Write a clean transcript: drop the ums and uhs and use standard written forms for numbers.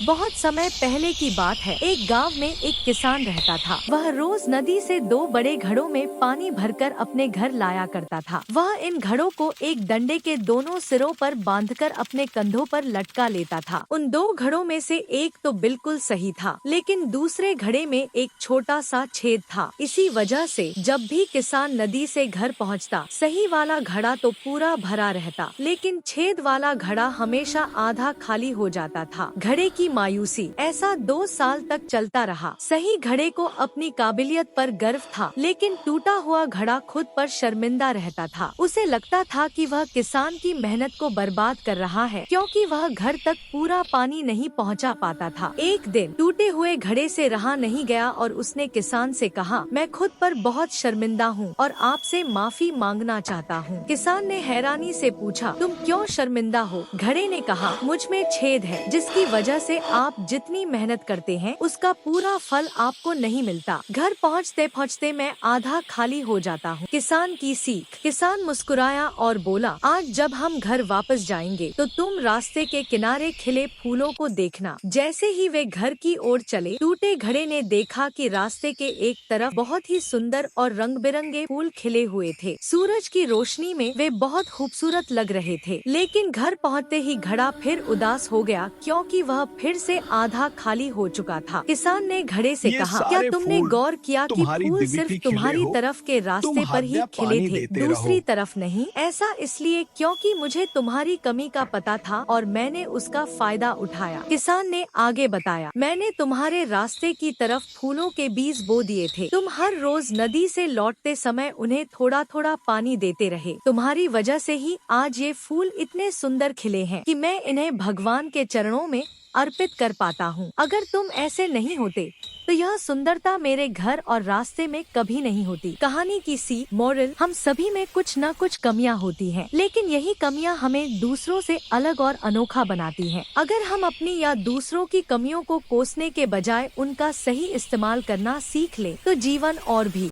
बहुत समय पहले की बात है। एक गांव में एक किसान रहता था। वह रोज नदी से दो बड़े घड़ों में पानी भरकर अपने घर लाया करता था। वह इन घड़ों को एक डंडे के दोनों सिरों पर बांधकर अपने कंधों पर लटका लेता था। उन दो घड़ों में से एक तो बिल्कुल सही था, लेकिन दूसरे घड़े में एक छोटा सा छेद था। इसी वजह से जब भी किसान नदी से घर पहुंचता, सही वाला घड़ा तो पूरा भरा रहता, लेकिन छेद वाला घड़ा हमेशा आधा खाली हो जाता था। घड़े की मायूसी। ऐसा 2 साल तक चलता रहा। सही घड़े को अपनी काबिलियत पर गर्व था, लेकिन टूटा हुआ घड़ा खुद पर शर्मिंदा रहता था। उसे लगता था कि वह किसान की मेहनत को बर्बाद कर रहा है, क्योंकि वह घर तक पूरा पानी नहीं पहुंचा पाता था। एक दिन टूटे हुए घड़े से रहा नहीं गया और उसने किसान से कहा, मैं खुद पर बहुत शर्मिंदा हूँ और आपसे माफी मांगना चाहता हूँ। किसान ने हैरानी से पूछा, तुम क्यों शर्मिंदा हो? घड़े ने कहा, मुझ में छेद है, जिसकी वजह से आप जितनी मेहनत करते हैं उसका पूरा फल आपको नहीं मिलता। घर पहुँचते पहुँचते मैं आधा खाली हो जाता हूँ। किसान की सीख। किसान मुस्कुराया और बोला, आज जब हम घर वापस जाएंगे तो तुम रास्ते के किनारे खिले फूलों को देखना। जैसे ही वे घर की ओर चले, टूटे घड़े ने देखा कि रास्ते के एक तरफ बहुत ही सुंदर और रंग बिरंगे फूल खिले हुए थे। सूरज की रोशनी में वे बहुत खूबसूरत लग रहे थे, लेकिन घर पहुँचते ही घड़ा फिर उदास हो गया, क्योंकि वह फिर से आधा खाली हो चुका था। किसान ने घड़े से कहा, क्या तुमने गौर किया कि फूल सिर्फ तुम्हारी तरफ के रास्ते पर ही खिले थे, दूसरी तरफ नहीं? ऐसा इसलिए क्योंकि मुझे तुम्हारी कमी का पता था और मैंने उसका फायदा उठाया। किसान ने आगे बताया, मैंने तुम्हारे रास्ते की तरफ फूलों के बीज बो दिए थे। तुम हर रोज नदी से लौटते समय उन्हें थोड़ा थोड़ा पानी देते रहे। तुम्हारी वजह से ही आज ये फूल इतने सुंदर खिले हैं कि मैं इन्हें भगवान के चरणों में अर्पित कर पाता हूँ। अगर तुम ऐसे नहीं होते तो यह सुंदरता मेरे घर और रास्ते में कभी नहीं होती। कहानी की सीख। मोरल, हम सभी में कुछ न कुछ कमियां होती हैं, लेकिन यही कमियां हमें दूसरों से अलग और अनोखा बनाती हैं। अगर हम अपनी या दूसरों की कमियों को कोसने के बजाय उनका सही इस्तेमाल करना सीख लें, तो जीवन और भी